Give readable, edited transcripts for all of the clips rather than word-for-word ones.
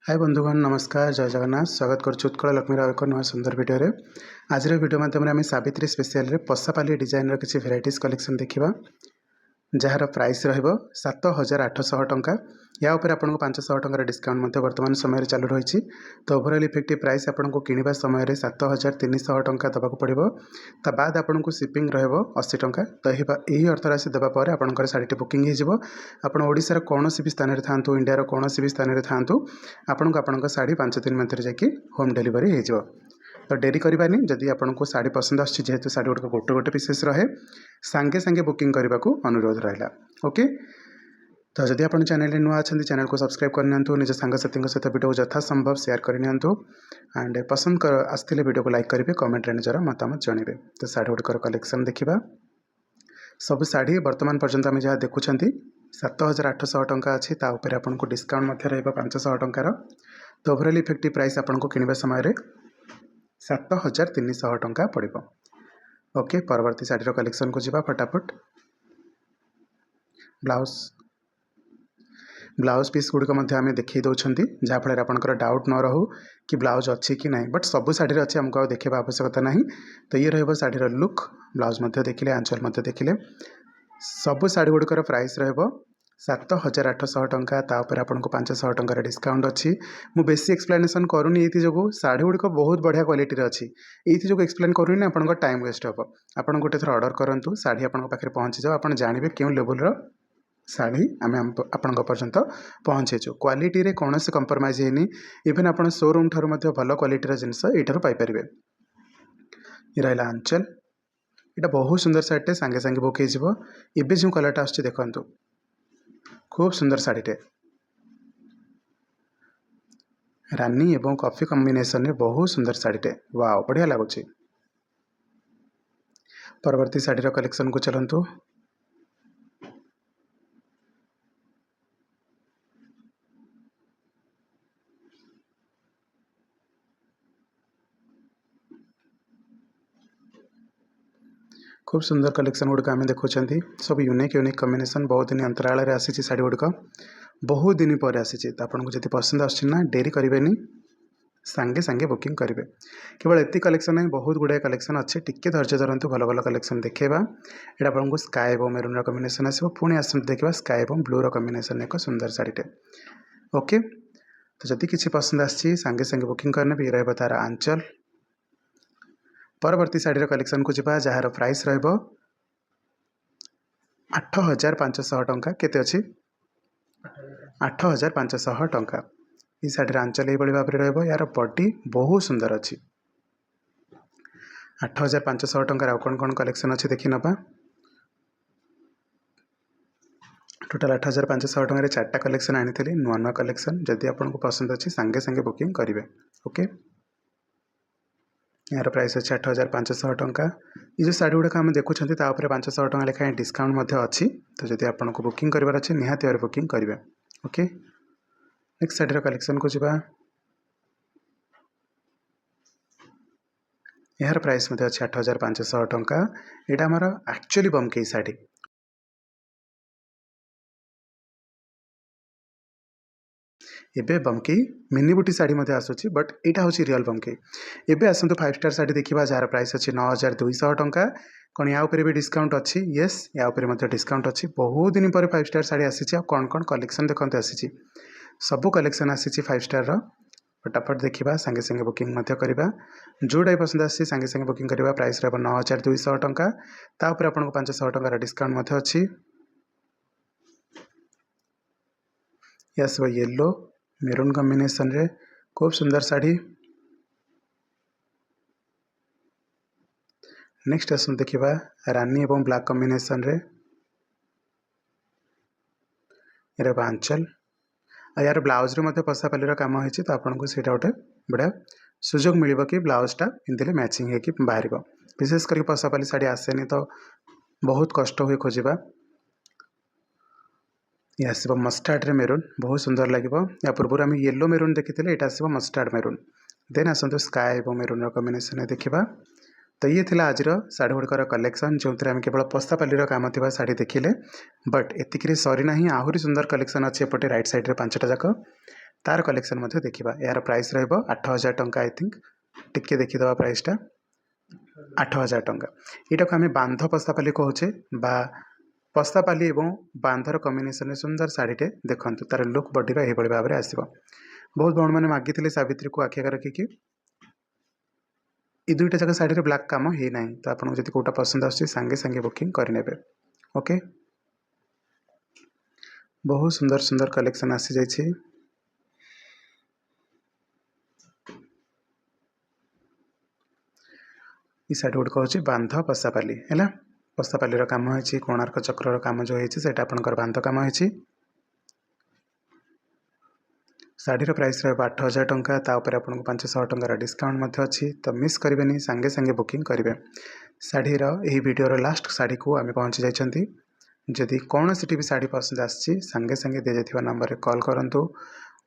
हाय बंधुगण नमस्कार जय जगन्नाथ स्वागत करुच्छु उत्कल लक्ष्मी राव एक नुआ सुंदर वीडियो आज वीडियो माध्यम आम सावित्री स्पेशल पशापाली डिजाइन किसी भेराइटीज कलेक्शन देखा जार प्राइस रु7,800 टंका या उपर आपको 500 टंकार डिस्काउंट वर्तमान समय चालू रही। तो ओभरऑल इफेक्टिव प्राइस आपको किणवा समय 7,300 टंका देवाक पड़ो। ता बाद आपको शिपिंग रही 80 टंका। तो यही अर्थराशि देवापर आपंकर शाढ़ी बुकिंग होशार कौन भी स्थान में था इंडिया कौन भी स्थान में था आपको शाढ़ी 5 दिन मध्य जाकि होम डिलीवरी हो। तो डेरी करवानी जदि आपको शाढ़ी पसंद आसतु शाढ़ी गुड़िक गोटे गोटे पीसेस रहे सांगे सांगे बुकिंग करने को अनुरोध रहा। ओके तो जदि आप चैनल नुआ अच्छा चैनल को सब्सक्राइब करनी निज सांगसाथी सहित वीडियो को यथा संभव शेयर करनी एंड पसंद आसते वीडियो को लाइक करेंगे कमेंट निजर मतामत जनइबे। तो शाढ़ी गुड़िकर कलेक्शन देखा सब शाढ़ी बर्तमान पर्यंत आम जहाँ देखुं 7,800 टंका अच्छी आपको डिस्काउंट 500 टंकार। तो ओभरऑल इफेक्टिव प्राइस आपको किणवा समय 7,300 टंका पड़ो। ओके परवर्ती शाढ़ीर कलेक्शन को जीवा फटाफट। ब्लाउज पीस गुड़िक आम देखी दौरान जहाँफल आपंकर डाउट न रहू कि ब्लाउज अच्छी कि ना बट सब शाढ़ी अच्छी आमको देखा आवश्यकता ना। तो ये रही शाढ़ीर लुक ब्लाउज देखिले आंचल देखिले सब शाढ़ी गुड़िकर प्राइस रही 7,800 टंका। तापर आपको 500 टंकार डिस्काउंट अच्छी। मु बेसी एक्सप्लेनेशन करूनी ये शाढ़ी गुड़िक बहुत बढ़िया क्वालिटी अच्छी ये एक्सप्लेन करूनी आपंकर टाइम वेस्ट हे। आप गोटे थर ऑर्डर करूँ शाढ़ी आपंक पाखे पहुँची जाओ आप जानवे क्यों लेवल शाढ़ी आम आपण पर्यंत पहुँचेचु। क्वालिटी रे कौन से कंप्रोमाइज होनी इवेन आप शोरूम ठार भल क्वालिटीर जिनस यू पाइपर। ये रहा आंचल यहाँ बहुत सुंदर शाढ़ीटे सांगे सांगे बुक हो जो कलरटा आस देखु खूब सुंदर शाढ़ीटे रानी एवं कॉफी कॉम्बिनेशन में बहुत सुंदर शाढ़ीटे वाओ बढ़िया लगुच। परवर्ती शाढ़ीर कलेक्शन को चलतु। खूब सुंदर कलेक्शन गुड़िक आम देखुं सब यूनिक यूनिक कॉम्बिनेशन बहुत दिन अंतराल आसी शाढ़ी गुड़िक बहुत दिन पर आसी। आपको जब पसंद आसना डेरी करेंगे सांगे सांगे बुकिंग करेंगे। केवल एति कलेक्शन नहीं बहुत गुड़ाए कलेक्शन अच्छे टिके धैर्य धरतु भल भल कलेक्शन देखा। यहाँ आपको स्काई और मेरून कॉम्बिनेशन आसो पुणी आसतु देखा स्काई और ब्लूर कॉम्बिनेशन एक सुंदर शाढ़ीटे। ओके तो जदि किसी पसंद आसी सांगे सांगे बुकिंग करने भी रहा तार आंचल। परवर्ती शाढ़ीर कलेक्शन को जीवा जार प्राइस रही 8,500 टंका। केते अच्छी 8,500 टंका। ये शाढ़ीर आंचल ये भाव में रही यार बॉडी बहुत सुंदर अच्छी 8,500 टंकार। आउ कौन कौन कलेक्शन अच्छी देखी नवा। टोटाल 8,500 टंकार 4टा कलेक्शन आनी नुआ नुआ कलेक्शन जदि आपको पसंद अच्छी सांगे सांगे बुकिंग करेंगे। ओके यार प्राइस अच्छे 8,500 टंका। ये जो शाढ़ी गुड़ाक आम देखुं 500 टंका लेखाएं डिस्काउंट अच्छी। तो जब आपको बुकिंग करार अच्छे निहाती भाव बुकिंग करेंगे। ओके नेक्स्ट शाढ़ीर कलेक्शन को जीवा। यार प्राइस अच्छे 8,500 टंका। यहाँ आमर एक्चुअली बमकेई शाढ़ी एबे बमकेई मिनी बुटी शाढ़ी आसूची बट यहाँ हूँ रियल बमकेई। एबे आसतु 5 स्टार शाढ़ी देखा जार प्राइस अच्छी 9,200 टंका। कौन या भी डिस्काउंट अच्छी येस या डिस्काउंट अच्छी। बहुत दिन पर 5 स्टार शाढ़ी आसी कौन कौन कलेक्शन देखते आसी सबू कलेक्शन आसी 5 स्टार फटाफट देखा सांगे सांगे बुकिंग करवा। जोटा पसंद आसी सांगे सांगे बुकिंग करवा। प्राइस रहा 9,200 टंका। तापर आपको 500 टंकार डिस्काउंट अच्छी। यस येलो मेरून कॉम्बिनेशन रे खूब सुंदर शाढ़ी। नेक्स्ट आसतु देखा रानी एवं ब्लैक कॉम्बिनेशन रे आंचल यार ब्लाउज रे पशापाली काम होती। तो आपको से गोटे बढ़िया सुजोग मिल कि ब्लाउजटा पिंधे मैचिंग होगी बाहर। विशेष करके पशापाली शाढ़ी आसेनी तो बहुत कष्ट हुए खोजा। ये आसो मस्टार्ड रे मेरून बहुत सुंदर लगे। या पूर्व आम येलो मेरून देखी ये आसो मस्टार्ड मेरून। देन आसतु स्काई और मेरून कॉम्बिनेशन देखा। तो ये थिला आज शाढ़ी गुड़िकर कलेक्शन जो आम केवल पशापाली काम थी शाढ़ी देखिले बट एतिक सरीना आहरी सुंदर कलेक्शन अच्छे एपटे राइट साइड रे 5टा जाक। तार कलेक्शन मध्य देखिबा। यार प्राइस रहइबो 8000 टंका। आई थिंक टिके देखिदवा प्राइसटा 8000 टंका। एटा को आमे बांध पस्तापाली कहूचे बा पस्तापाली एवं बांधर कॉम्बिनेशन सुंदर साड़ीटे देखंतु तार लुक बॉडी रो एभଳି भाबरे आसीबो। बहुत बण माने मागिथिले सावित्री को आखिया रखिकी ए दुईटा जगह साड़ी रे ब्लैक काम हे नाही तो आपन जति कोटा पसंद आछी संगे संगे बुकिंग करि नेबे। ओके बहुत सुंदर सुंदर कलेक्शन आसी जाय छी। ई साड़ी गुड कहूँ बांध पस्तापाली है। पस्तापाली काम होती कोणार्क चक्र काम जो होती आपंकर बांध काम होती। साड़ी प्राइस रहा 8000 टंका। तापर आपको 500 टंकार डिस्काउंट अच्छी तो मिस करेंगे सांगे सांगे बुकिंग करेंगे। शाढ़ीर यही वीडियोर लास्ट शाढ़ी को आम पहुँची जाइए। जदि कौन सी भी साड़ी पसंद आसी सांगे सांगे दी जाइए नंबर रे कॉल करूँ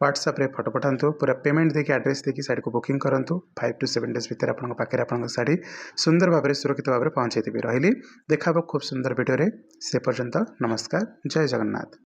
व्हाट्सएप रे फोटो पठातु पूरा पेमेंट देके एड्रेस देके साड़ी को बुकिंग करूँ। 5 to 7 days भितर आपन पाखे आपन साड़ी सुंदर भाव में सुरक्षित भाव में पहुँचे देवी। रही देखा खूब सुंदर वीडियो रे से पर्यंत नमस्कार जय जगन्नाथ।